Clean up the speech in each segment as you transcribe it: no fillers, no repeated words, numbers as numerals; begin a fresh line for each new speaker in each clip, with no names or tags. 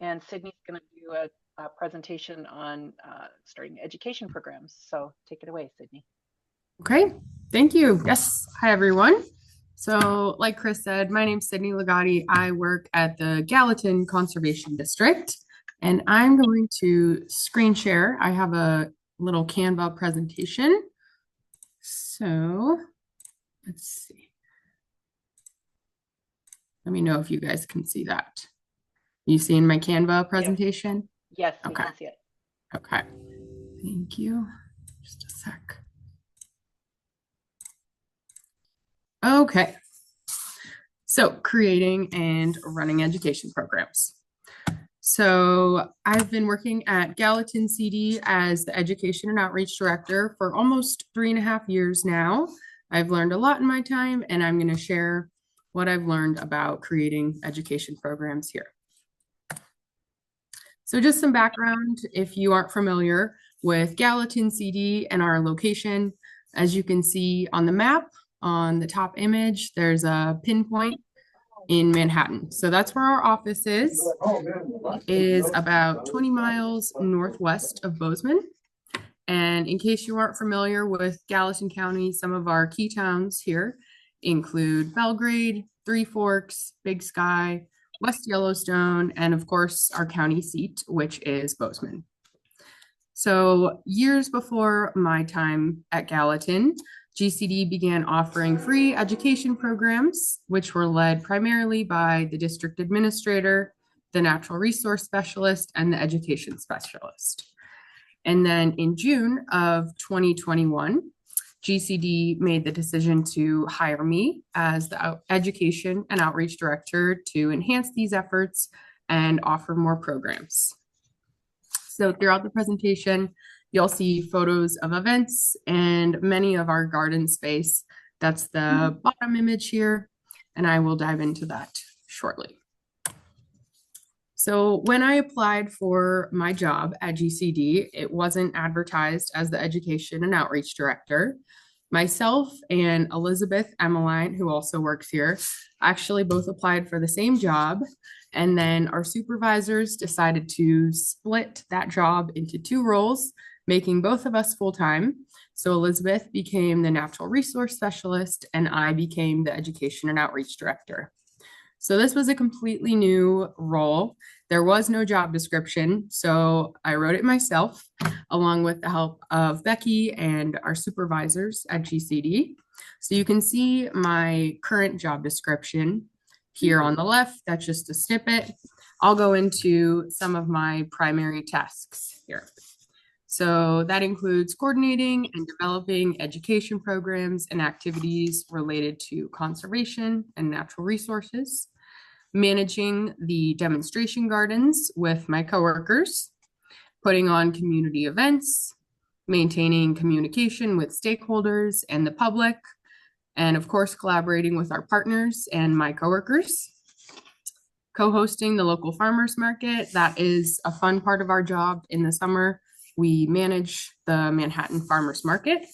and Sydney's going to do a presentation on starting education programs. So take it away, Sydney.
Okay, thank you. Yes, hi everyone. So, like Chris said, my name's Sydney Ligotti. I work at the Gallatin Conservation District, and I'm going to screen share. I have a little Canva presentation. So, let's see. Let me know if you guys can see that. You seeing my Canva
Yes,
presentation?
yes, we
Okay,
can see it.
okay. Thank you. Just a sec. Okay. So, creating and running education programs. So, I've been working at Gallatin CD as the Education and Outreach Director for almost 3.5 years now. I've learned a lot in my time, and I'm going to share what I've learned about creating education programs here. So, just some background if you aren't familiar with Gallatin CD and our location. As you can see on the map on the top image, there's a pinpoint in Manhattan. So that's where our office is. It is about 20 miles northwest of Bozeman. And in case you aren't familiar with Gallatin County, some of our key towns here include Belgrade, Three Forks, Big Sky, West Yellowstone, and of course, our county seat, which is Bozeman. So, years before my time at Gallatin, GCD began offering free education programs, which were led primarily by the district administrator, the natural resource specialist, and the education specialist. And then in June of 2021, GCD made the decision to hire me as the education and outreach director to enhance these efforts and offer more programs. So throughout the presentation, you'll see photos of events and many of our garden space. That's the bottom image here, and I will dive into that shortly. So when I applied for my job at GCD, it wasn't advertised as the education and outreach director. Myself and Elizabeth Emmeline, who also works here, actually both applied for the same job. And then our supervisors decided to split that job into two roles, making both of us full-time. So Elizabeth became the natural resource specialist, and I became the education and outreach director. So this was a completely new role. There was no job description, so I wrote it myself, along with the help of Becky and our supervisors at GCD. So you can see my current job description here on the left. That's just a snippet. I'll go into some of my primary tasks here. So that includes coordinating and developing education programs and activities related to conservation and natural resources, managing the demonstration gardens with my coworkers, putting on community events, maintaining communication with stakeholders and the public, and of course, collaborating with our partners and my coworkers. Co-hosting the local farmers market, that is a fun part of our job in the summer. We manage the Manhattan Farmers Market,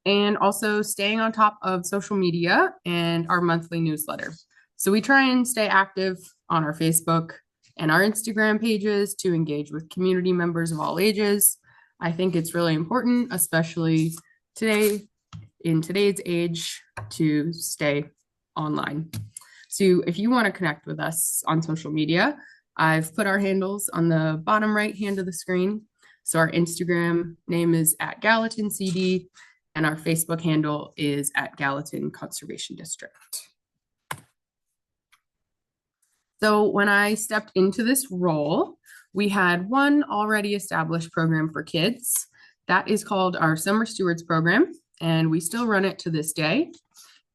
and also staying on top of social media and our monthly newsletter. So we try and stay active on our Facebook and our Instagram pages to engage with community members of all ages. I think it's really important, especially today, in today's age, to stay online. So if you want to connect with us on social media, I've put our handles on the bottom right hand of the screen. So our Instagram name is at Gallatin CD, and our Facebook handle is at Gallatin Conservation District. So when I stepped into this role, we had one already established program for kids. That is called our Summer Stewards Program, and we still run it to this day.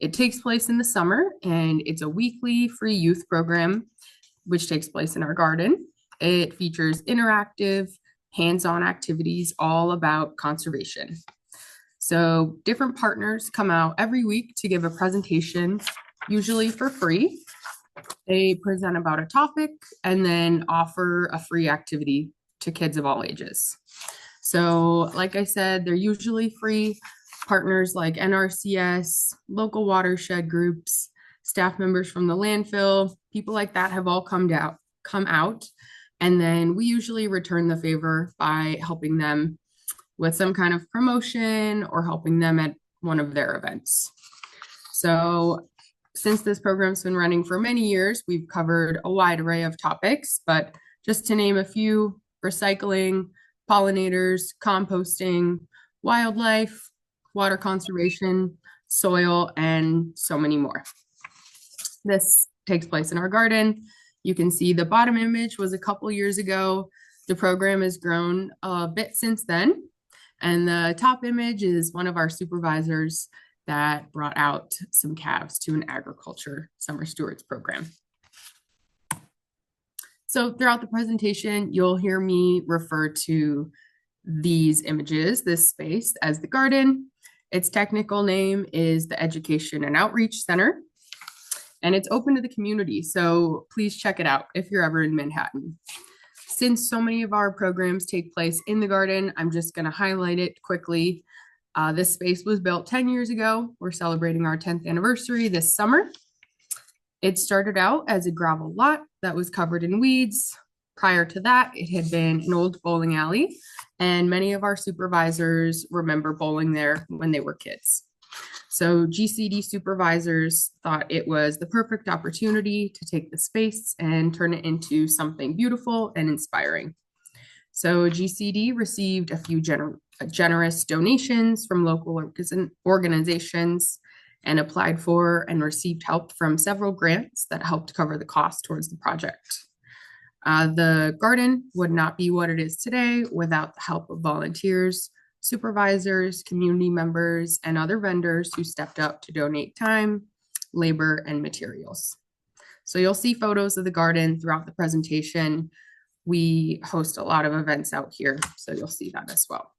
It takes place in the summer, and it's a weekly free youth program, which takes place in our garden. It features interactive, hands-on activities all about conservation. So different partners come out every week to give a presentation, usually for free. They present about a topic and then offer a free activity to kids of all ages. So like I said, they're usually free. Partners like NRCS, local watershed groups, staff members from the landfill, people like that have all come come out. And then we usually return the favor by helping them with some kind of promotion or helping them at one of their events. So since this program's been running for many years, we've covered a wide array of topics, but just to name a few: recycling, pollinators, composting, wildlife, water conservation, soil, and so many more. This takes place in our garden. You can see the bottom image was a couple years ago. The program has grown a bit since then. And the top image is one of our supervisors that brought out some calves to an agriculture summer stewards program. So throughout the presentation, you'll hear me refer to these images, this space, as the garden. Its technical name is the Education and Outreach Center, and it's open to the community. So please check it out if you're ever in Manhattan. Since so many of our programs take place in the garden, I'm just going to highlight it quickly. This space was built 10 years ago. We're celebrating our 10th anniversary this summer. It started out as a gravel lot that was covered in weeds. Prior to that, it had been an old bowling alley, and many of our supervisors remember bowling there when they were kids. So GCD supervisors thought it was the perfect opportunity to take the space and turn it into something beautiful and inspiring. So GCD received a few generous donations from local organizations and applied for and received help from several grants that helped cover the cost towards the project. The garden would not be what it is today without the help of volunteers, supervisors, community members, and other vendors who stepped up to donate time, labor, and materials. So you'll see photos of the garden throughout the presentation. We host a lot of events out here, so you'll see that as well.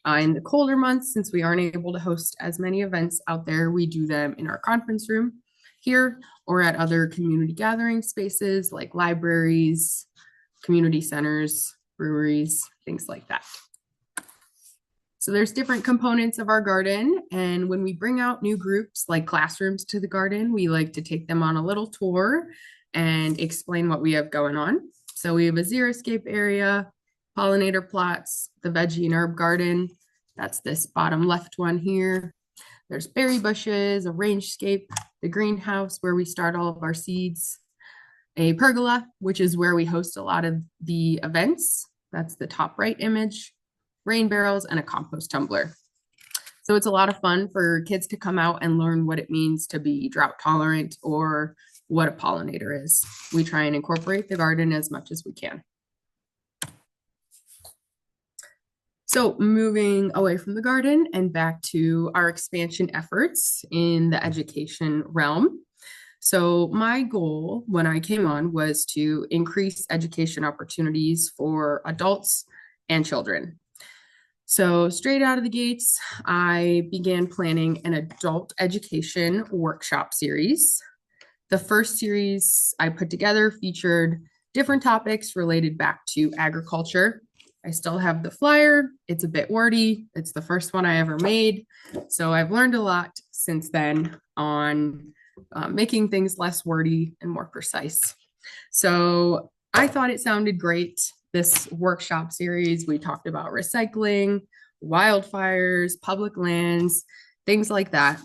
In the colder months, since we aren't able to host as many events out there, we do them in our conference room here or at other community gathering spaces like libraries, community centers, breweries, things like that. So there's different components of our garden, and when we bring out new groups like classrooms to the garden, we like to take them on a little tour and explain what we have going on. So we have a xeriscape area, pollinator plots, the veggie and herb garden. That's this bottom left one here. There's berry bushes, a rangescape, the greenhouse where we start all of our seeds, a pergola, which is where we host a lot of the events. That's the top right image, rain barrels, and a compost tumbler. So it's a lot of fun for kids to come out and learn what it means to be drought tolerant or what a pollinator is. We try and incorporate the garden as much as we can. So moving away from the garden and back to our expansion efforts in the education realm. So my goal when I came on was to increase education opportunities for adults and children. So straight out of the gates, I began planning an adult education workshop series. The first series I put together featured different topics related back to agriculture. I still have the flyer. It's a bit wordy. It's the first one I ever made. So I've learned a lot since then on making things less wordy and more precise. So I thought it sounded great. This workshop series, we talked about recycling, wildfires, public lands, things like that.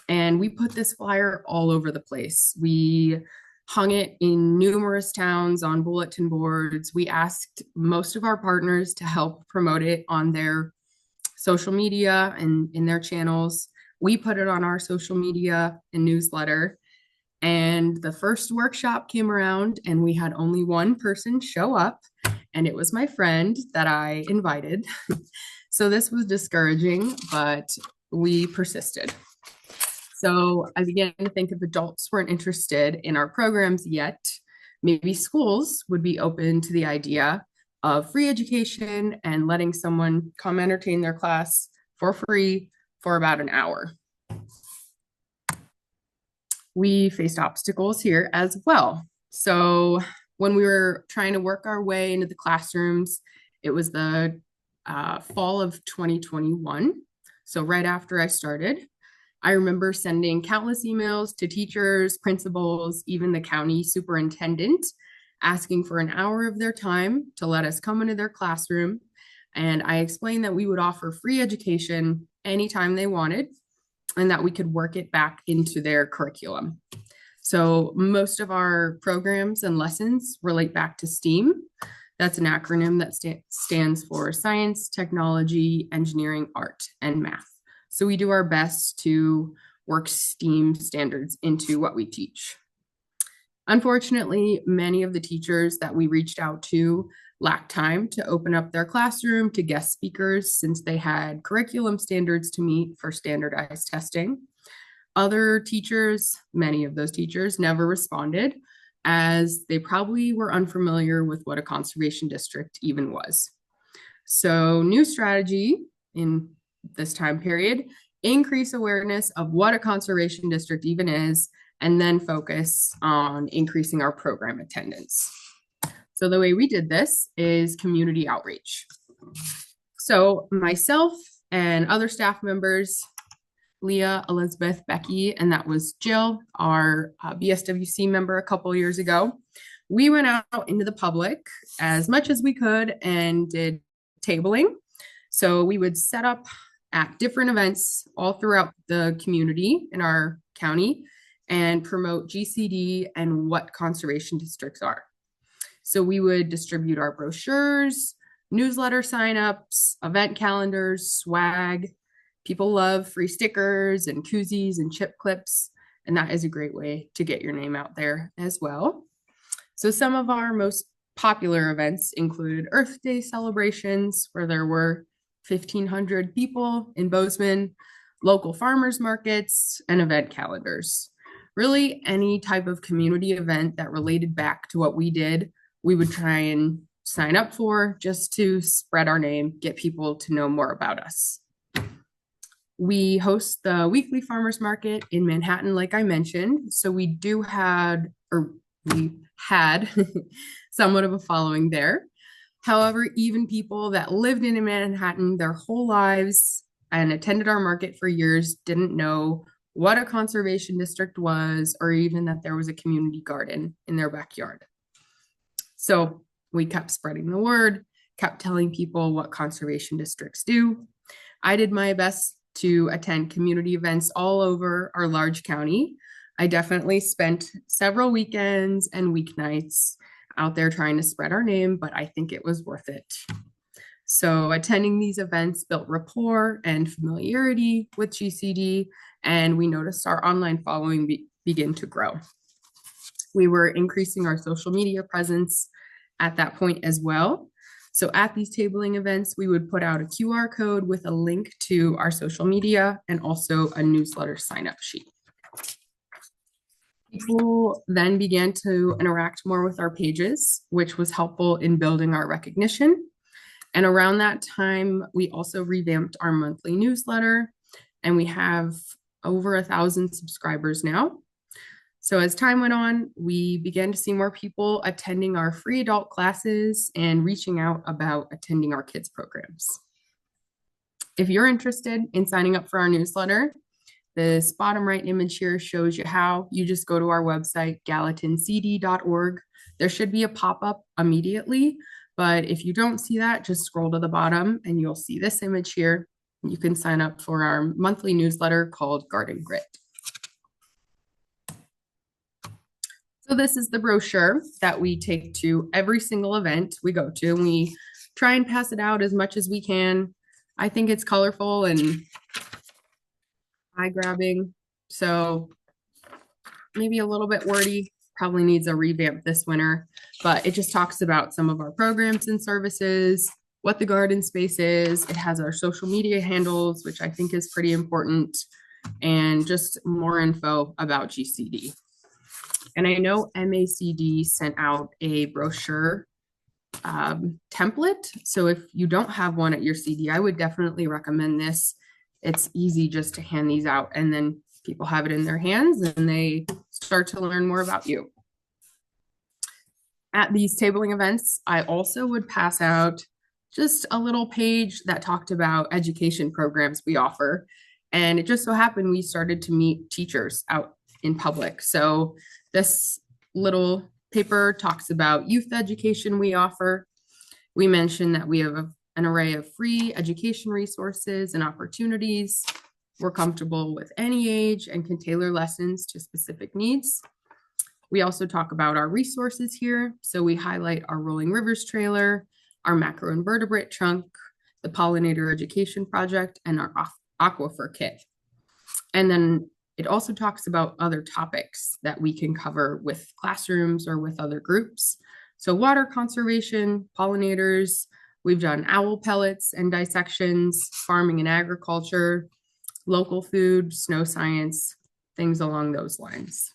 And we put this flyer all over the place. We hung it in numerous towns on bulletin boards. We asked most of our partners to help promote it on their social media and in their channels. We put it on our social media and newsletter. And the first workshop came around and we had only one person show up, and it was my friend that I invited. So this was discouraging, but we persisted. So I began to think if adults weren't interested in our programs yet, maybe schools would be open to the idea of free education and letting someone come entertain their class for free for about an hour. We faced obstacles here as well. So when we were trying to work our way into the classrooms, it was the fall of 2021. So right after I started, I remember sending countless emails to teachers, principals, even the county superintendent, asking for an hour of their time to let us come into their classroom. And I explained that we would offer free education anytime they wanted and that we could work it back into their curriculum. So most of our programs and lessons relate back to STEAM. That's an acronym that stands for science, technology, engineering, art, and math. So we do our best to work STEAM standards into what we teach. Unfortunately, many of the teachers that we reached out to lacked time to open up their classroom to guest speakers since they had curriculum standards to meet for standardized testing. Other teachers, many of those teachers, never responded as they probably were unfamiliar with what a conservation district even was. So, new strategy in this time period, increase awareness of what a conservation district even is, and then focus on increasing our program attendance. So the way we did this is community outreach. So myself and other staff members, Leah, Elizabeth, Becky, and that was Jill, our BSWC member a couple years ago. We went out into the public as much as we could and did tabling. So we would set up at different events all throughout the community in our county and promote GCD and what conservation districts are. So we would distribute our brochures, newsletter signups, event calendars, swag. People love free stickers and koozies and chip clips, and that is a great way to get your name out there as well. So some of our most popular events included Earth Day celebrations, where there were 1,500 people in Bozeman, local farmers markets, and event calendars. Really, any type of community event that related back to what we did, we would try and sign up for just to spread our name, get people to know more about us. We host the weekly farmers market in Manhattan, like I mentioned. So we had somewhat of a following there. However, even people that lived in Manhattan their whole lives and attended our market for years didn't know what a conservation district was, or even that there was a community garden in their backyard. So we kept spreading the word, kept telling people what conservation districts do. I did my best to attend community events all over our large county. I definitely spent several weekends and weeknights out there trying to spread our name, but I think it was worth it. So attending these events built rapport and familiarity with GCD, and we noticed our online following begin to grow. We were increasing our social media presence at that point as well. So at these tabling events, we would put out a QR code with a link to our social media and also a newsletter sign-up sheet. People then began to interact more with our pages, which was helpful in building our recognition. And around that time, we also revamped our monthly newsletter, and we have over 1,000 subscribers now. So as time went on, we began to see more people attending our free adult classes and reaching out about attending our kids programs. If you're interested in signing up for our newsletter, this bottom right image here shows you how. You just go to our website, gallatincd.org. There should be a pop-up immediately, but if you don't see that, just scroll to the bottom and you'll see this image here. You can sign up for our monthly newsletter called Garden Grit. So this is the brochure that we take to every single event we go to. We try and pass it out as much as we can. I think it's colorful and eye-grabbing, so maybe a little bit wordy, probably needs a revamp this winter, but it just talks about some of our programs and services, what the garden space is. It has our social media handles, which I think is pretty important, and just more info about GCD. And I know MACD sent out a brochure template. So if you don't have one at your CD, I would definitely recommend this. It's easy just to hand these out, and then people have it in their hands and they start to learn more about you. At these tabling events, I also would pass out just a little page that talked about education programs we offer. And it just so happened we started to meet teachers out in public. So this little paper talks about youth education we offer. We mentioned that we have an array of free education resources and opportunities. We're comfortable with any age and can tailor lessons to specific needs. We also talk about our resources here. So we highlight our Rolling Rivers trailer, our macroinvertebrate trunk, the Pollinator Education Project, and our aquifer kit. And then it also talks about other topics that we can cover with classrooms or with other groups. So water conservation, pollinators, we've done owl pellets and dissections, farming and agriculture, local food, snow science, things along those lines.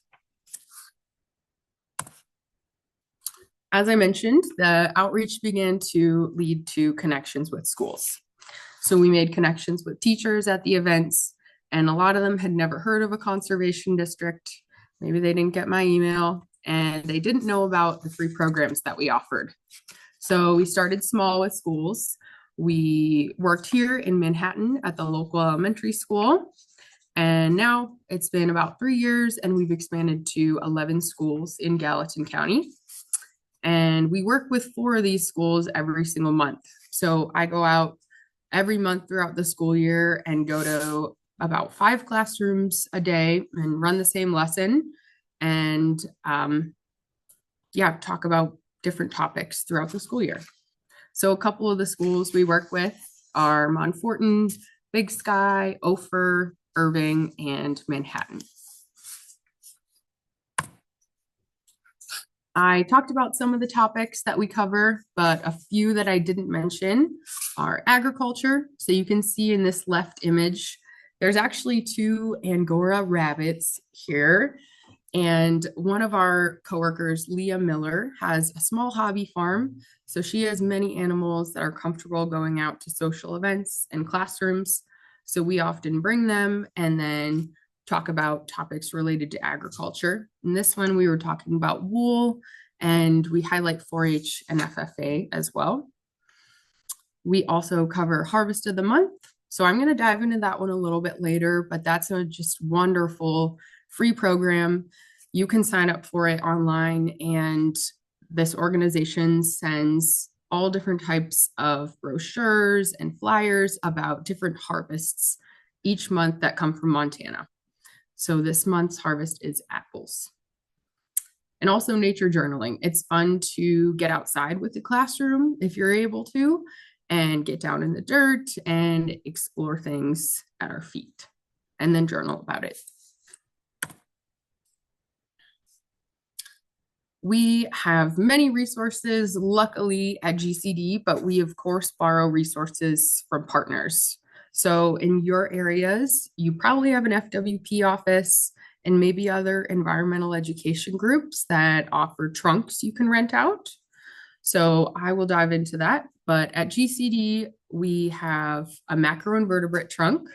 As I mentioned, the outreach began to lead to connections with schools. So we made connections with teachers at the events, and a lot of them had never heard of a conservation district. Maybe they didn't get my email, and they didn't know about the free programs that we offered. So we started small with schools. We worked here in Manhattan at the local elementary school, and now it's been about 3 years, and we've expanded to 11 schools in Gallatin County. And we work with 4 of these schools every single month. So I go out every month throughout the school year and go to about 5 classrooms a day and run the same lesson and talk about different topics throughout the school year. So a couple of the schools we work with are Montfortin, Big Sky, Ophir, Irving, and Manhattan. I talked about some of the topics that we cover, but a few that I didn't mention are agriculture. So you can see in this left image, there's actually 2 Angora rabbits here. And one of our coworkers, Leah Miller, has a small hobby farm. So she has many animals that are comfortable going out to social events and classrooms. So we often bring them and then talk about topics related to agriculture. In this one, we were talking about wool, and we highlight 4-H and FFA as well. We also cover Harvest of the Month. So I'm going to dive into that one a little bit later, but that's a just wonderful free program. You can sign up for it online, and this organization sends all different types of brochures and flyers about different harvests each month that come from Montana. So this month's harvest is apples. And also nature journaling. It's fun to get outside with the classroom if you're able to, and get down in the dirt and explore things at our feet, and then journal about it. We have many resources, luckily, at GCD, but we of course borrow resources from partners. So in your areas, you probably have an FWP office and maybe other environmental education groups that offer trunks you can rent out. So I will dive into that. But at GCD, we have a macroinvertebrate trunk.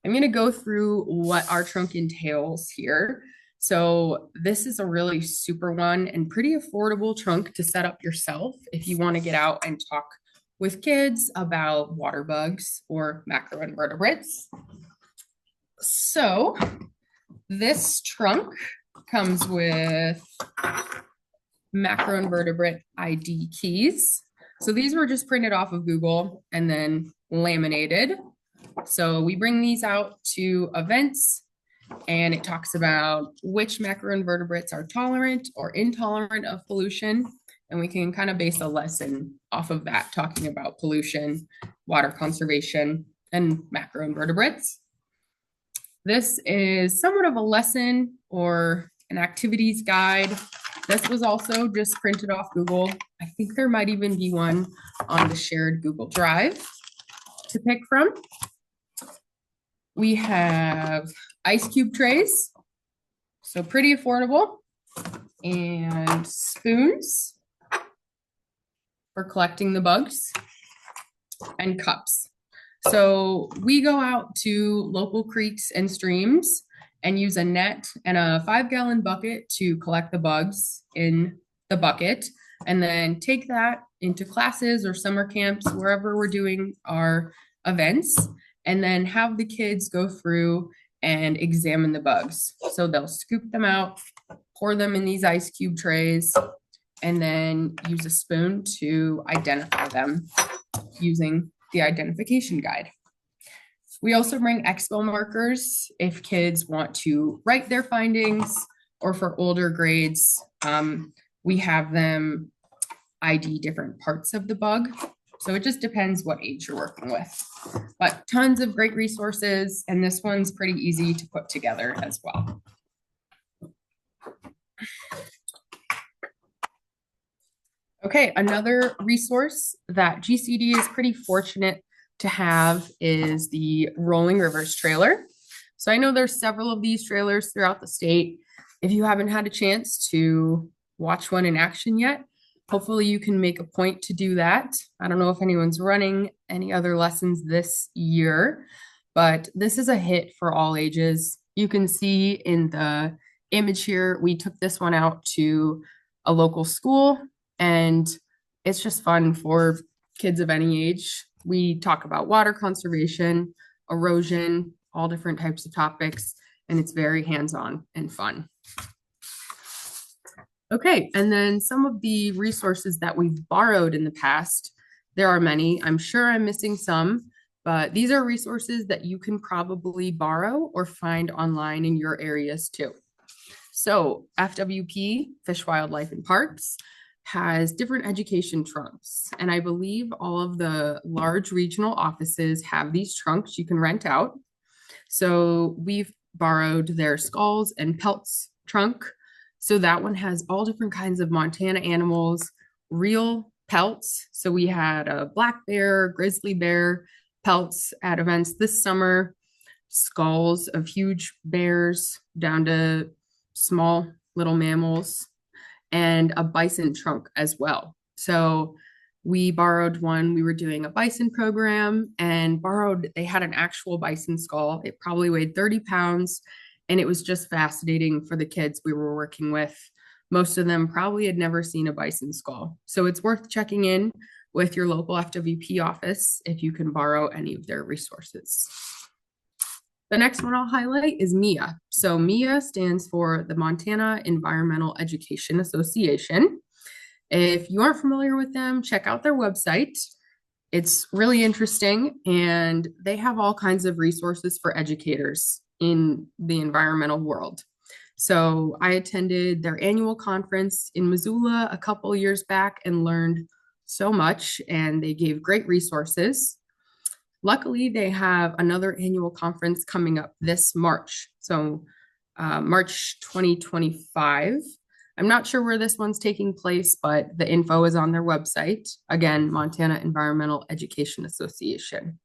I'm going to go through what our trunk entails here. So this is a really super one and pretty affordable trunk to set up yourself if you want to get out and talk with kids about water bugs or macroinvertebrates. So this trunk comes with macroinvertebrate ID keys. So these were just printed off of Google and then laminated. So we bring these out to events, and it talks about which macroinvertebrates are tolerant or intolerant of pollution. And we can kind of base a lesson off of that, talking about pollution, water conservation, and macroinvertebrates. This is somewhat of a lesson or an activities guide. This was also just printed off Google. I think there might even be one on the shared Google Drive to pick from. We have ice cube trays, so pretty affordable, and spoons for collecting the bugs, and cups. So we go out to local creeks and streams and use a net and a 5-gallon bucket to collect the bugs in the bucket, and then take that into classes or summer camps, wherever we're doing our events, and then have the kids go through and examine the bugs. So they'll scoop them out, pour them in these ice cube trays, and then use a spoon to identify them using the identification guide. We also bring expo markers if kids want to write their findings, or for older grades, we have them ID different parts of the bug. So it just depends what age you're working with. But tons of great resources, and this one's pretty easy to put together as well. Okay, another resource that GCD is pretty fortunate to have is the Rolling Rivers trailer. So I know there's several of these trailers throughout the state. If you haven't had a chance to watch one in action yet, hopefully you can make a point to do that. I don't know if anyone's running any other lessons this year, but this is a hit for all ages. You can see in the image here, we took this one out to a local school, and it's just fun for kids of any age. We talk about water conservation, erosion, all different types of topics, and it's very hands-on and fun. Okay, and then some of the resources that we've borrowed in the past, there are many. I'm sure I'm missing some, but these are resources that you can probably borrow or find online in your areas too. So FWP, Fish, Wildlife, and Parks, has different education trunks. And I believe all of the large regional offices have these trunks you can rent out. So we've borrowed their skulls and pelts trunk. So that one has all different kinds of Montana animals, real pelts. So we had a black bear, grizzly bear pelts at events this summer, skulls of huge bears down to small little mammals, and a bison trunk as well. So we borrowed one. We were doing a bison program and they had an actual bison skull. It probably weighed 30 pounds. And it was just fascinating for the kids we were working with. Most of them probably had never seen a bison skull. So it's worth checking in with your local FWP office if you can borrow any of their resources. The next one I'll highlight is MIA. So MIA stands for the Montana Environmental Education Association. If you aren't familiar with them, check out their website. It's really interesting, and they have all kinds of resources for educators in the environmental world. So I attended their annual conference in Missoula a couple years back and learned so much, and they gave great resources. Luckily, they have another annual conference coming up this March. So March 2025. I'm not sure where this one's taking place, but the info is on their website. Again, Montana Environmental Education Association.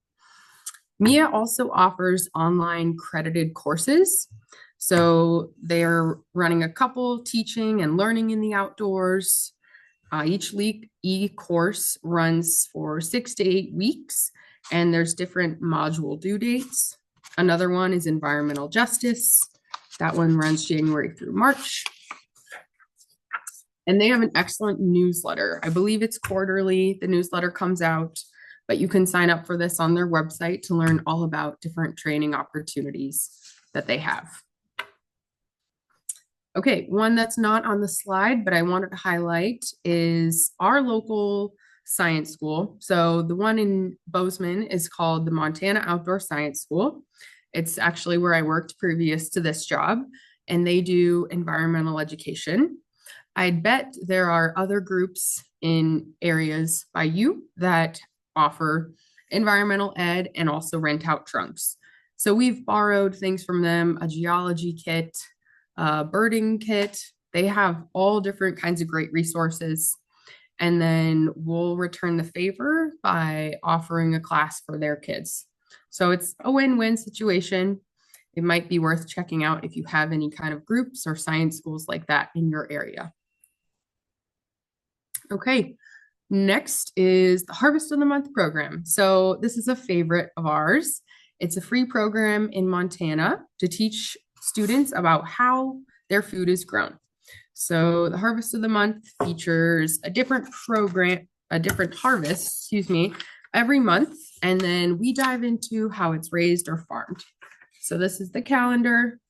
MIA also offers online credited courses. So they're running a couple teaching and learning in the outdoors. Each e-course runs for 6 to 8 weeks, and there's different module due dates. Another one is environmental justice. That one runs January through March. And they have an excellent newsletter. I believe it's quarterly. The newsletter comes out, but you can sign up for this on their website to learn all about different training opportunities that they have. Okay, one that's not on the slide, but I wanted to highlight is our local science school. So the one in Bozeman is called the Montana Outdoor Science School. It's actually where I worked previous to this job, and they do environmental education. I bet there are other groups in areas by you that offer environmental ed and also rent out trunks. So we've borrowed things from them, a geology kit, a birding kit. They have all different kinds of great resources. And then we'll return the favor by offering a class for their kids. So it's a win-win situation. It might be worth checking out if you have any kind of groups or science schools like that in your area. Okay, next is the Harvest of the Month program. So this is a favorite of ours. It's a free program in Montana to teach students about how their food is grown. So the Harvest of the Month features a different program, a different harvest, every month. And then we dive into how it's raised or farmed. So this is the calendar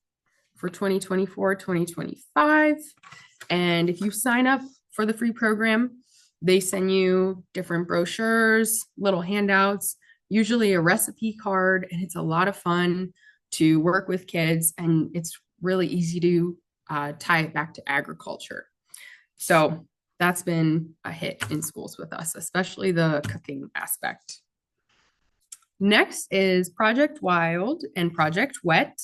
for 2024, 2025. And if you sign up for the free program. They send you different brochures, little handouts, usually a recipe card, and it's a lot of fun to work with kids, and it's really easy to tie it back to agriculture. So that's been a hit in schools with us, especially the cooking aspect. Next is Project Wild and Project Wet.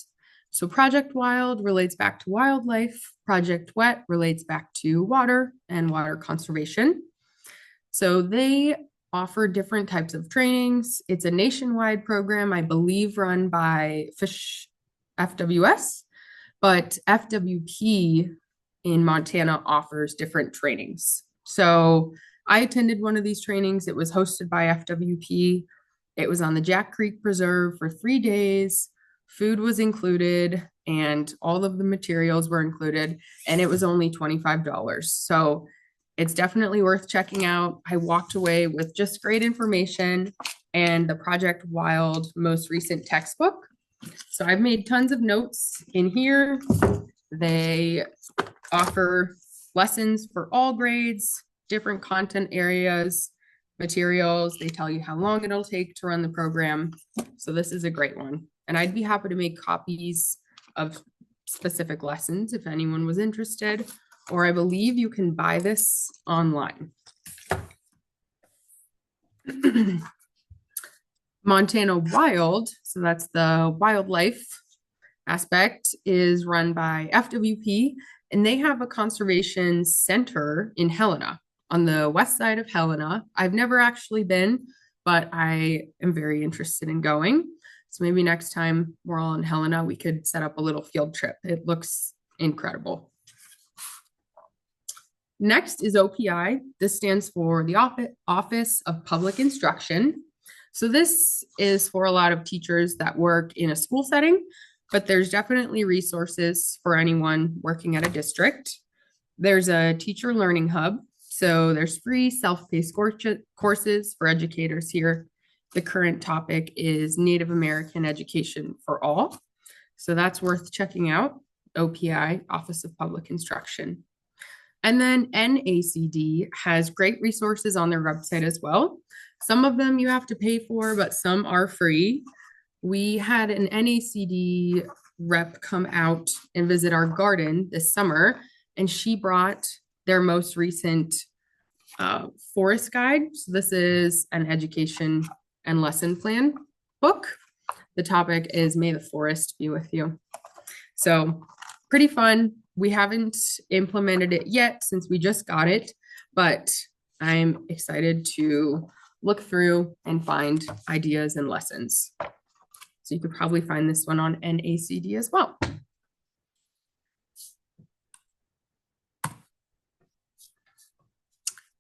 So Project Wild relates back to wildlife. Project Wet relates back to water and water conservation. So they offer different types of trainings. It's a nationwide program, I believe, run by Fish FWS, but FWP in Montana offers different trainings. So I attended one of these trainings. It was hosted by FWP. It was on the Jack Creek Preserve for 3 days. Food was included and all of the materials were included, and it was only $25. So it's definitely worth checking out. I walked away with just great information and the Project Wild most recent textbook. So I've made tons of notes in here. They offer lessons for all grades, different content areas, materials. They tell you how long it'll take to run the program. So this is a great one. And I'd be happy to make copies of specific lessons if anyone was interested, or I believe you can buy this online. Montana Wild, so that's the wildlife aspect, is run by FWP, and they have a conservation center in Helena, on the west side of Helena. I've never actually been, but I am very interested in going. So maybe next time we're all in Helena, we could set up a little field trip. It looks incredible. Next is OPI. This stands for the Office of Public Instruction. So this is for a lot of teachers that work in a school setting, but there's definitely resources for anyone working at a district. There's a teacher learning hub. So there's free self-paced courses for educators here. The current topic is Native American Education for All. So that's worth checking out, OPI, Office of Public Instruction. And then NACD has great resources on their website as well. Some of them you have to pay for, but some are free. We had an NACD rep come out and visit our garden this summer, and she brought their most recent forest guide. So this is an education and lesson plan book. The topic is May the Forest Be With You. So pretty fun. We haven't implemented it yet since we just got it, but I'm excited to look through and find ideas and lessons. So you could probably find this one on NACD as well.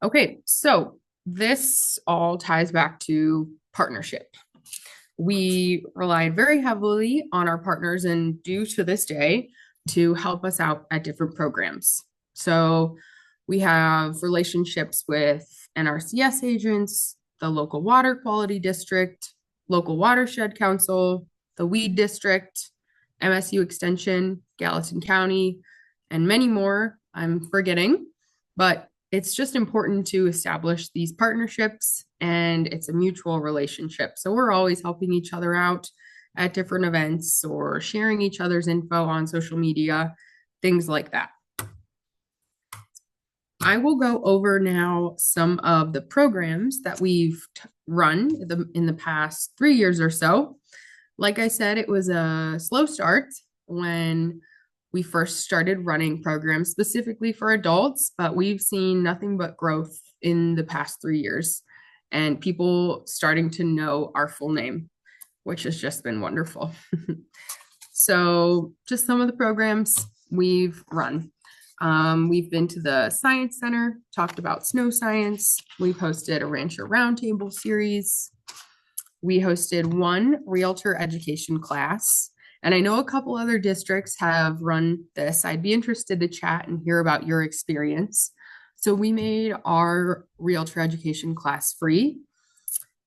Okay, so this all ties back to partnership. We relied very heavily on our partners and do to this day to help us out at different programs. So we have relationships with NRCS agents, the local water quality district, local watershed council, the weed district, MSU Extension, Gallatin County, and many more I'm forgetting, but it's just important to establish these partnerships, and it's a mutual relationship. So we're always helping each other out at different events or sharing each other's info on social media, things like that. I will go over now some of the programs that we've run in the past 3 years or so. Like I said, it was a slow start when we first started running programs specifically for adults, but we've seen nothing but growth in the past 3 years and people starting to know our full name, which has just been wonderful. So just some of the programs we've run. We've been to the Science Center, talked about snow science. We've hosted a Rancher Roundtable series. We hosted one Realtor education class. And I know a couple other districts have run this. I'd be interested to chat and hear about your experience. So we made our Realtor education class free.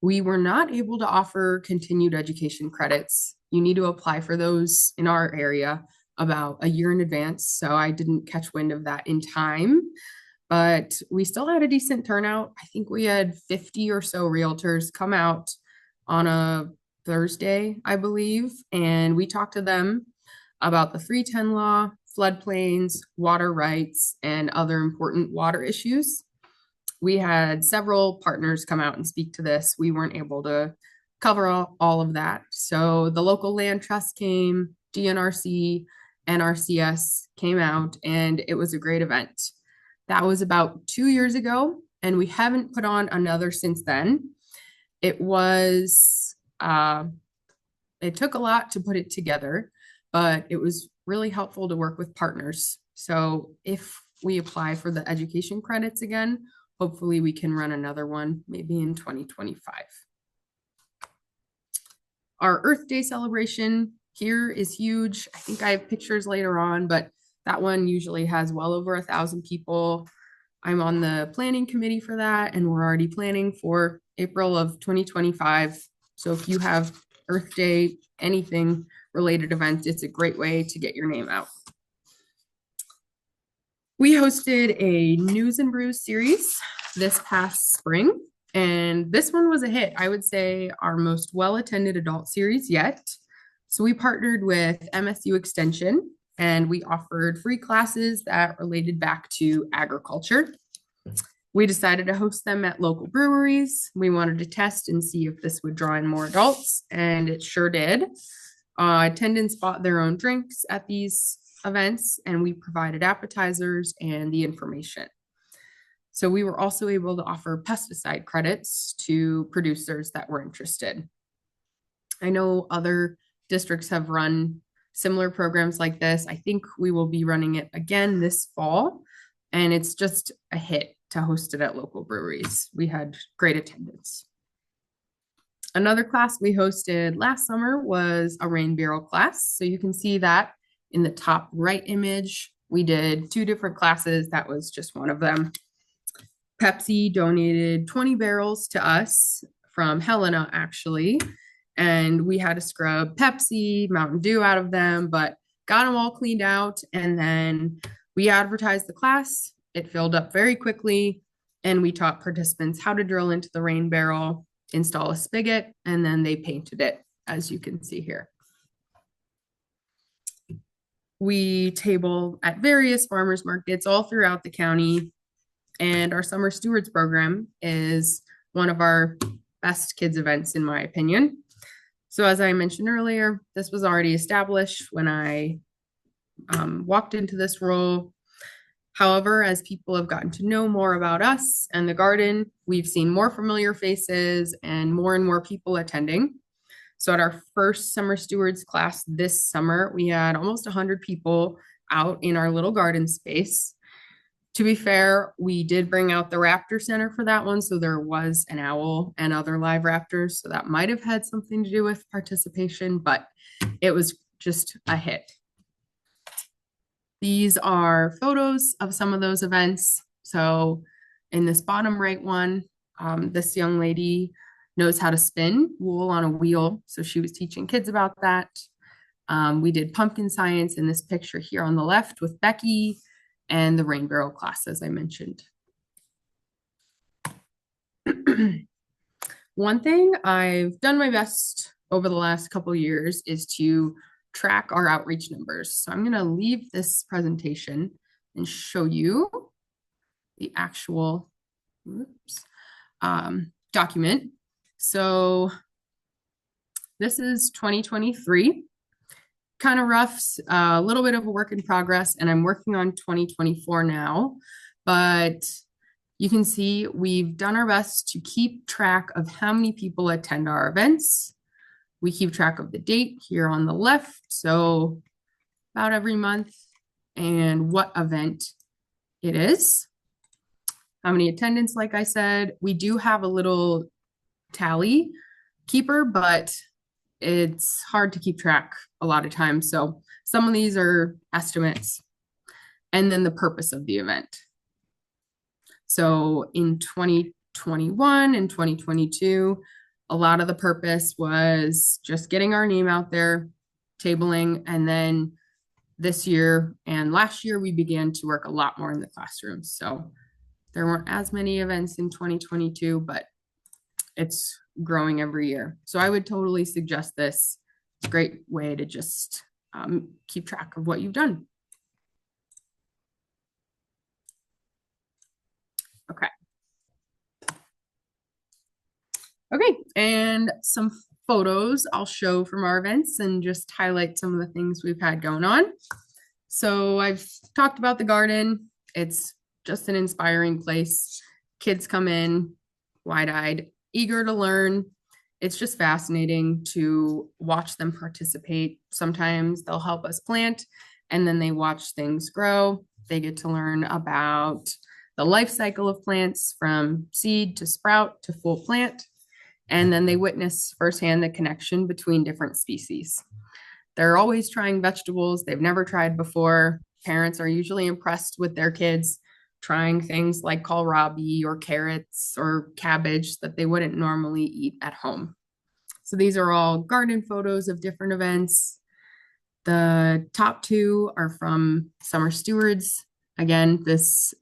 We were not able to offer continued education credits. You need to apply for those in our area about a year in advance. So I didn't catch wind of that in time, but we still had a decent turnout. I think we had 50 or so realtors come out on a Thursday, I believe, and we talked to them about the 310 law, floodplains, water rights, and other important water issues. We had several partners come out and speak to this. We weren't able to cover all of that. So the local land trust came, DNRC, NRCS came out, and it was a great event. That was about 2 years ago, and we haven't put on another since then. It was, it took a lot to put it together, but it was really helpful to work with partners. So if we apply for the education credits again, hopefully we can run another one maybe in 2025. Our Earth Day celebration here is huge. I think I have pictures later on, but that one usually has well over 1,000 people. I'm on the planning committee for that, and we're already planning for April of 2025. So if you have Earth Day, anything related event, it's a great way to get your name out. We hosted a News and Brews series this past spring, and this one was a hit. I would say our most well-attended adult series yet. So we partnered with MSU Extension, and we offered free classes that related back to agriculture. We decided to host them at local breweries. We wanted to test and see if this would draw in more adults, and it sure did. Attendants bought their own drinks at these events, and we provided appetizers and the information. So we were also able to offer pesticide credits to producers that were interested. I know other districts have run similar programs like this. I think we will be running it again this fall, and it's just a hit to host it at local breweries. We had great attendance. Another class we hosted last summer was a rain barrel class. So you can see that in the top right image. We did 2 different classes. That was just one of them. Pepsi donated 20 barrels to us from Helena, actually. And we had to scrub Pepsi, Mountain Dew out of them, but got them all cleaned out. And then we advertised the class. It filled up very quickly. And we taught participants how to drill into the rain barrel, install a spigot, and then they painted it, as you can see here. We table at various farmers markets all throughout the county, and our Summer Stewards program is one of our best kids events, in my opinion. So as I mentioned earlier, this was already established when I walked into this role. However, as people have gotten to know more about us and the garden, we've seen more familiar faces and more people attending. So at our first Summer Stewards class this summer, we had almost 100 people out in our little garden space. To be fair, we did bring out the Raptor Center for that one. So there was an owl and other live raptors. So that might have had something to do with participation, but it was just a hit. These are photos of some of those events. So in this bottom right one, this young lady knows how to spin wool on a wheel. So she was teaching kids about that. We did pumpkin science in this picture here on the left with Becky, and the rain barrel class, as I mentioned. One thing I've done my best over the last couple of years is to track our outreach numbers. So I'm going to leave this presentation and show you the actual document. So this is 2023. Kind of rough, a little bit of a work in progress, and I'm working on 2024 now, but you can see we've done our best to keep track of how many people attend our events. We keep track of the date here on the left, so about every month, and what event it is. How many attendance, like I said. We do have a little tally keeper, but it's hard to keep track a lot of times. So some of these are estimates. And then the purpose of the event. So in 2021 and 2022, a lot of the purpose was just getting our name out there, tabling, and then this year and last year, we began to work a lot more in the classrooms. So There weren't as many events in 2022, but it's growing every year. So I would totally suggest this. It's a great way to just keep track of what you've done. Okay. Okay, and some photos I'll show from our events and just highlight some of the things we've had going on. So I've talked about the garden. It's just an inspiring place. Kids come in wide-eyed, eager to learn. It's just fascinating to watch them participate. Sometimes they'll help us plant and then they watch things grow. They get to learn about the life cycle of plants from seed to sprout to full plant. And then they witness firsthand the connection between different species. They're always trying vegetables they've never tried before. Parents are usually impressed with their kids trying things like kohlrabi or carrots or cabbage that they wouldn't normally eat at home. So these are all garden photos of different events. The top two are from Summer Stewards. Again, this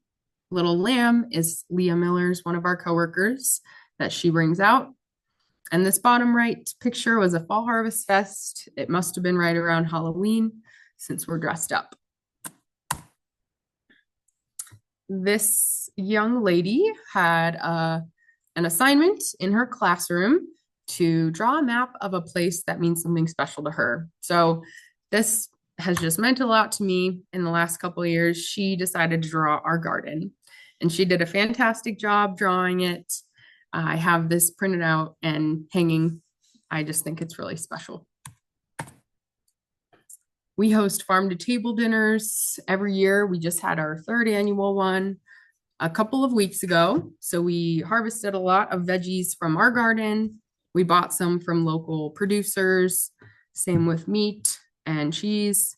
little lamb is Leah Miller's, one of our coworkers that she brings out. And this bottom right picture was a fall harvest fest. It must have been right around Halloween since we're dressed up. This young lady had an assignment in her classroom to draw a map of a place that means something special to her. So this has just meant a lot to me in the last couple of years. She decided to draw our garden and she did a fantastic job drawing it. I have this printed out and hanging. I just think it's really special. We host farm to table dinners every year. We just had our third annual one a couple of weeks ago. So we harvested a lot of veggies from our garden. We bought some from local producers, same with meat and cheese.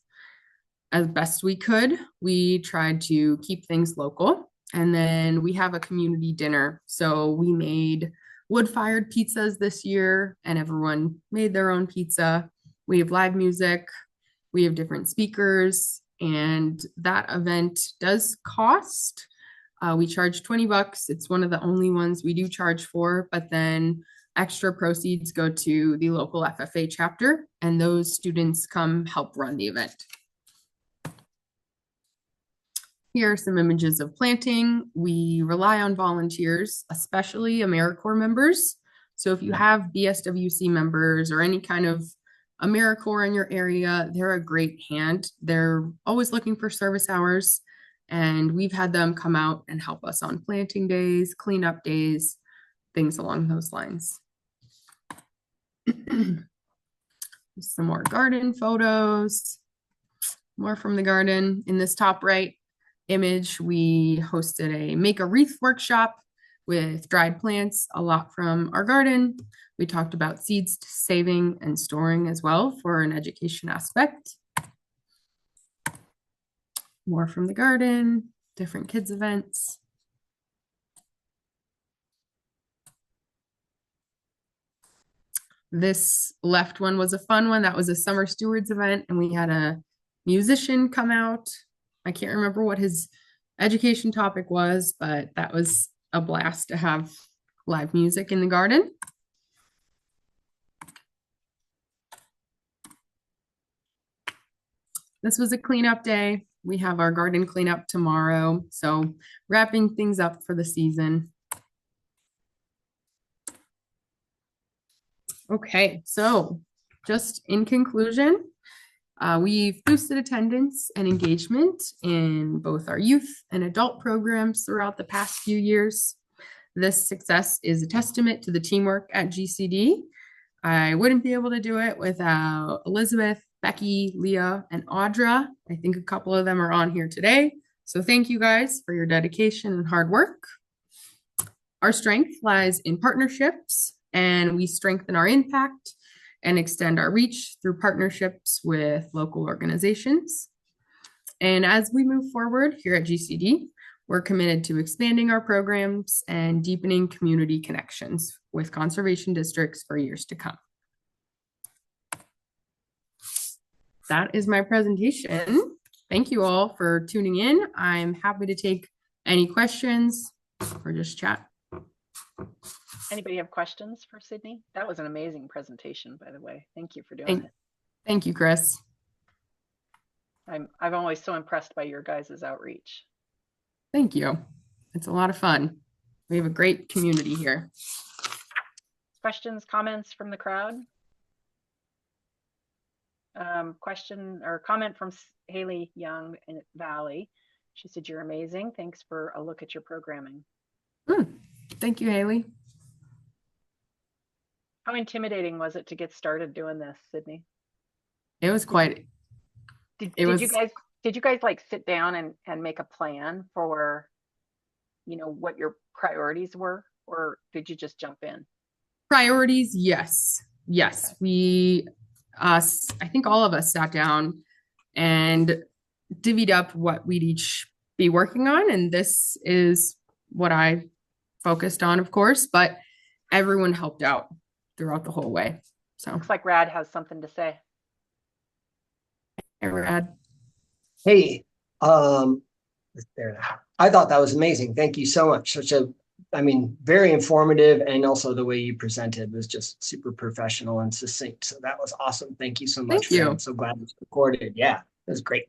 As best we could, we tried to keep things local. And then we have a community dinner. So we made wood-fired pizzas this year and everyone made their own pizza. We have live music. We have different speakers and that event does cost. We charge $20. It's one of the only ones we do charge for, but then extra proceeds go to the local FFA chapter and those students come help run the event. Here are some images of planting. We rely on volunteers, especially AmeriCorps members. So if you have BSWC members or any kind of AmeriCorps in your area, they're a great hand. They're always looking for service hours and we've had them come out and help us on planting days, cleanup days, things along those lines. Some more garden photos, more from the garden. In this top right image, we hosted a make a wreath workshop with dried plants, a lot from our garden. We talked about seeds saving and storing as well for an education aspect. More from the garden, different kids events. This left one was a fun one. That was a Summer Stewards event and we had a musician come out. I can't remember what his education topic was, but that was a blast to have live music in the garden. This was a cleanup day. We have our garden cleanup tomorrow. So wrapping things up for the season. Okay, so just in conclusion, we've boosted attendance and engagement in both our youth and adult programs throughout the past few years. This success is a testament to the teamwork at GCD. I wouldn't be able to do it without Elizabeth, Becky, Leah, and Audra. I think a couple of them are on here today. So thank you guys for your dedication and hard work. Our strength lies in partnerships, and we strengthen our impact and extend our reach through partnerships with local organizations. And as we move forward here at GCD, we're committed to expanding our programs and deepening community connections with conservation districts for years to come. That is my presentation. Thank you all for tuning in. I'm happy to take any questions. or just chat.
Anybody have questions for Sydney? That was an amazing presentation, by the way. Thank you for doing
Thank,
it.
thank you, Chris.
I'm always so impressed by your guys' outreach.
Thank you. It's a lot of fun. We have a great community here.
Questions, comments from the crowd? Question or comment from Haley Young in Valley. She said, "You're amazing. Thanks for a look at your programming."
Thank you, Haley.
How intimidating was it to get started doing this, Sydney?
It was quite.
Did you guys like sit down and make a plan for, what your priorities were, or did you just jump in?
Priorities, yes. Yes.
Okay.
I think all of us sat down and divvied up what we'd each be working on. And this is what I focused on, of course, but everyone helped out throughout the whole way. So,
Looks like Rad has something to say.
hey, Rad.
Hey, there. I thought that was amazing. Thank you so much. Very informative, and also the way you presented was just super professional and succinct. So that was awesome. Thank you so much.
Thank you.
I'm so glad it's recorded. Yeah, it was great.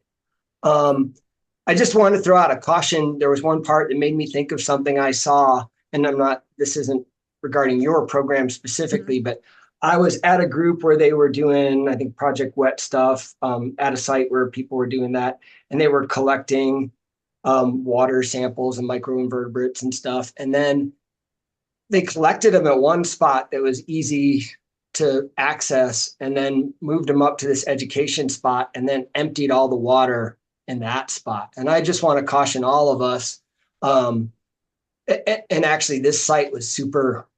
I just want to throw out a caution. There was one part that made me think of something I saw, and this isn't regarding your program specifically, but I was at a group where they were doing, I think, Project Wet stuff at a site where people were doing that, and they were collecting water samples and microinvertebrates and stuff. And then they collected them at one spot that was easy to access, and then moved them up to this education spot, and then emptied all the water in that spot. And I just want to caution all of us. And actually, this site was super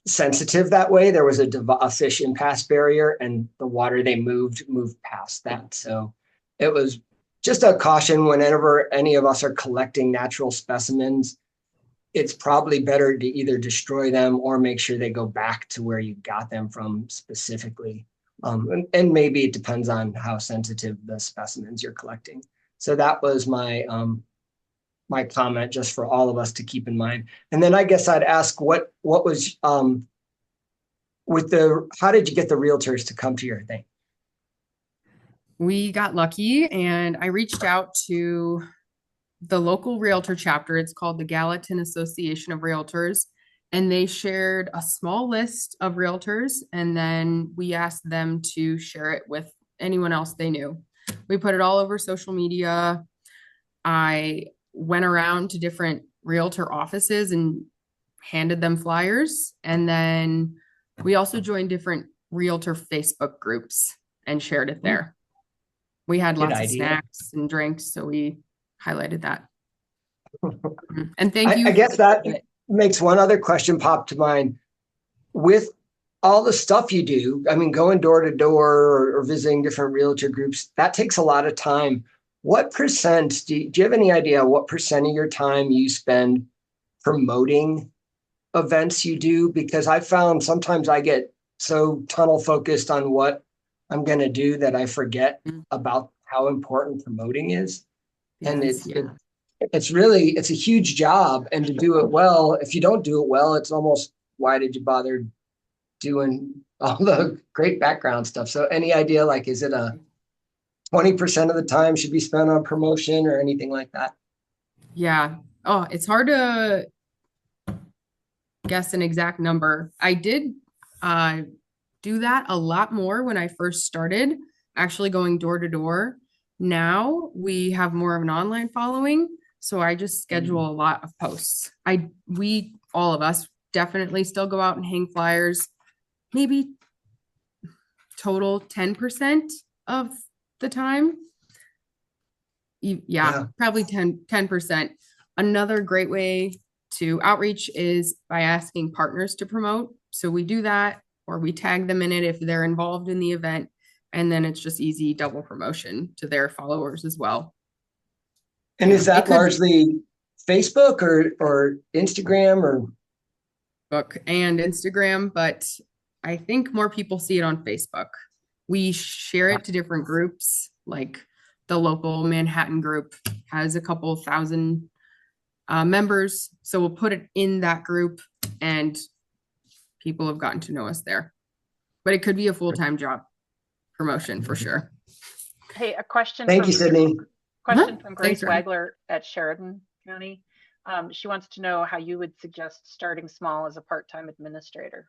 sensitive that way. There was a fish impasse barrier, and the water they moved past that. So it was just a caution whenever any of us are collecting natural specimens. It's probably better to either destroy them or make sure they go back to where you got them from specifically. And maybe it depends on how sensitive the specimens you're collecting. So that was my my comment, just for all of us to keep in mind. And then I guess I'd ask, what was how did you get the realtors to come to your thing?
We got lucky, and I reached out to the local realtor chapter. It's called the Gallatin Association of Realtors. And they shared a small list of realtors, and then we asked them to share it with anyone else they knew. We put it all over social media. I went around to different realtor offices and handed them flyers. And then we also joined different realtor Facebook groups and shared it there. We had lots of snacks and drinks, so we highlighted that. And thank you.
I guess that makes one other question pop to mind. With all the stuff you do, going door to door or visiting different realtor groups, that takes a lot of time. What percent, do you have any idea what percent of your time you spend promoting events you do? Because I found sometimes I get so tunnel focused on what I'm going to do that I forget about how important promoting is. Yes, and it's a huge job, and to do it well, if you don't do it well, it's almost, why did you bother doing all the great background stuff? So any idea, like, is it a 20% of the time should be spent on promotion or anything like that?
Yeah. Oh, it's hard to guess an exact number. I did do that a lot more when I first started, actually going door to door. Now we have more of an online following, so I just schedule a lot of posts. All of us definitely still go out and hang flyers, maybe total 10% of the time. Yeah, probably 10%. Another great way to outreach is by asking partners to promote. So we do that, or we tag them in it if they're involved in the event. And then it's just easy double promotion to their followers as well.
And is that largely Facebook or Instagram or?
Facebook and Instagram, but I think more people see it on Facebook. We share it to different groups, like the local Manhattan group has a couple thousand members. So we'll put it in that group and people have gotten to know us there. But it could be a full-time job promotion for sure.
Hey, a question.
Thank you, Sydney.
Question from Grace
Thanks, Ryan.
Wagler at Sheridan County. She wants to know how you would suggest starting small as a part-time administrator.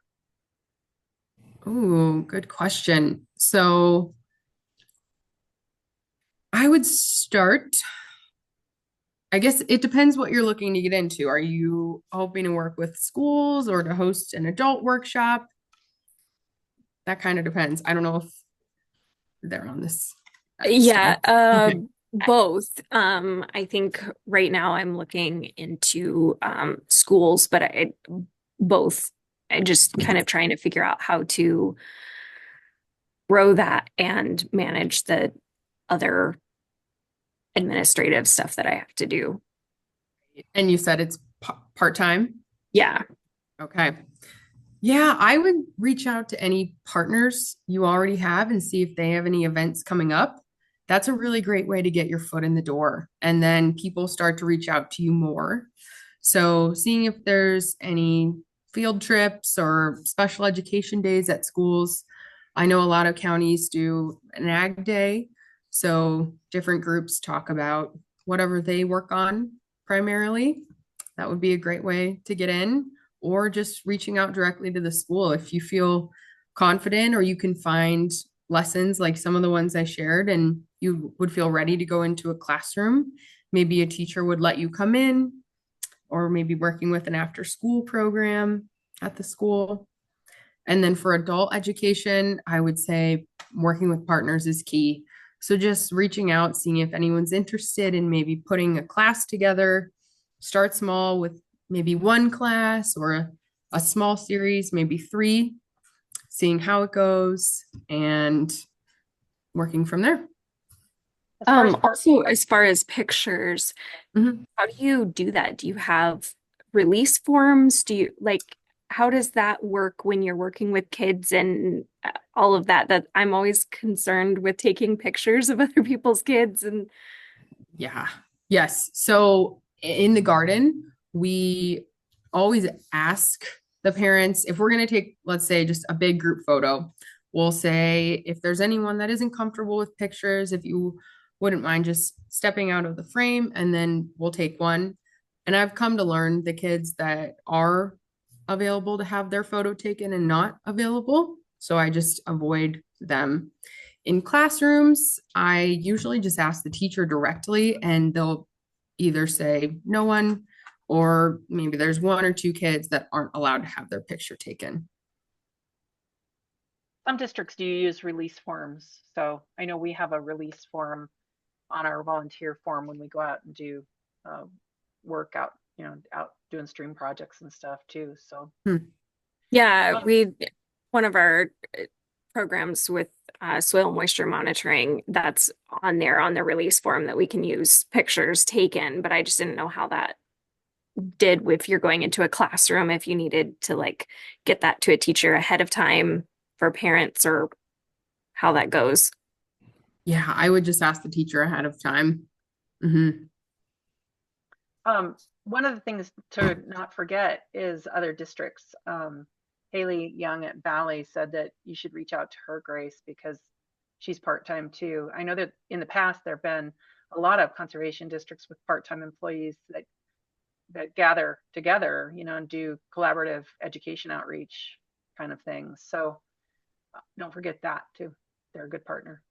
Oh, good question. So I would start, I guess it depends what you're looking to get into. Are you hoping to work with schools or to host an adult workshop? That kind of depends. I don't know if they're on this.
Yeah,
Okay.
both. I think right now I'm looking into schools, but both. I just kind of trying to figure out how to grow that and manage the other administrative stuff that I have to do.
And you said it's part-time?
Yeah.
Okay. Yeah, I would reach out to any partners you already have and see if they have any events coming up. That's a really great way to get your foot in the door. And then people start to reach out to you more. So seeing if there's any field trips or special education days at schools. I know a lot of counties do an ag day. So different groups talk about whatever they work on primarily. That would be a great way to get in, or just reaching out directly to the school if you feel confident or you can find lessons like some of the ones I shared and you would feel ready to go into a classroom. Maybe a teacher would let you come in, or maybe working with an after school program at the school. And then for adult education, I would say working with partners is key. So just reaching out, seeing if anyone's interested in maybe putting a class together. Start small with maybe one class or a small series, maybe 3, seeing how it goes and working from there.
Also, as far as pictures,
Mhm.
how do you do that? Do you have release forms? Do you how does that work when you're working with kids and all of that? That I'm always concerned with taking pictures of other people's kids and
Yeah. Yes. So in the garden, we always ask the parents if we're going to take, let's say, just a big group photo. We'll say if there's anyone that isn't comfortable with pictures, if you wouldn't mind just stepping out of the frame, and then we'll take one. And I've come to learn the kids that are available to have their photo taken and not available. So I just avoid them. In classrooms, I usually just ask the teacher directly and they'll either say no one, or maybe there's 1 or 2 kids that aren't allowed to have their picture taken.
Some districts do use release forms. So I know we have a release form on our volunteer form when we go out and do work out, out doing stream projects and stuff too. So
yeah, one of our programs with soil moisture monitoring, that's on there on the release form that we can use pictures taken, but I just didn't know how that did if you're going into a classroom, if you needed to get that to a teacher ahead of time for parents or how that goes.
Yeah, I would just ask the teacher ahead of time. Mm-hmm.
One of the things to not forget is other districts. Haley Young at Valley said that you should reach out to her, Grace, because she's part-time too. I know that in the past there have been a lot of conservation districts with part-time employees that gather together, and do collaborative education outreach kind of things. So don't forget that too. They're a good partner.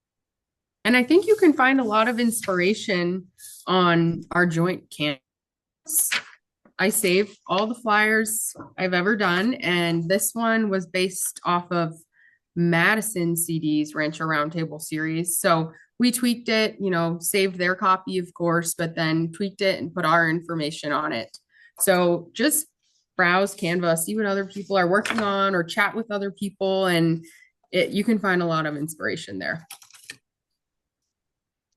And I think you can find a lot of inspiration on our joint campus. I save all the flyers I've ever done, and this one was based off of Madison CD's Rancher Roundtable series. So we tweaked it, saved their copy, of course, but then tweaked it and put our information on it. So just browse Canva, see what other people are working on, or chat with other people, and you can find a lot of inspiration there.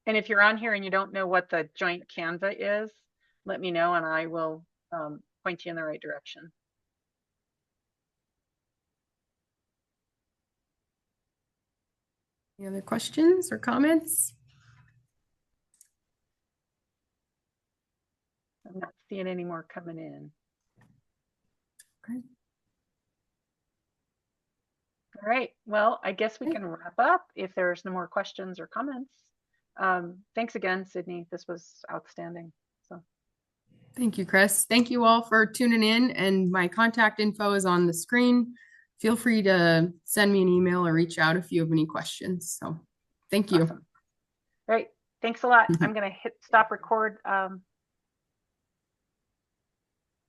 And if you're on here and you don't know what the joint Canva is, let me know and I will point you in the right direction.
Any other questions or comments?
I'm not seeing any more coming in.
Okay.
All right. Well, I guess we can wrap up if there's no more questions or comments. Thanks again, Sydney. This was outstanding. So
Thank you, Chris. Thank you all for tuning in, and my contact info is on the screen. Feel free to send me an email or reach out if you have any questions. So thank you.
awesome. All right. Thanks a lot. I'm going to hit stop record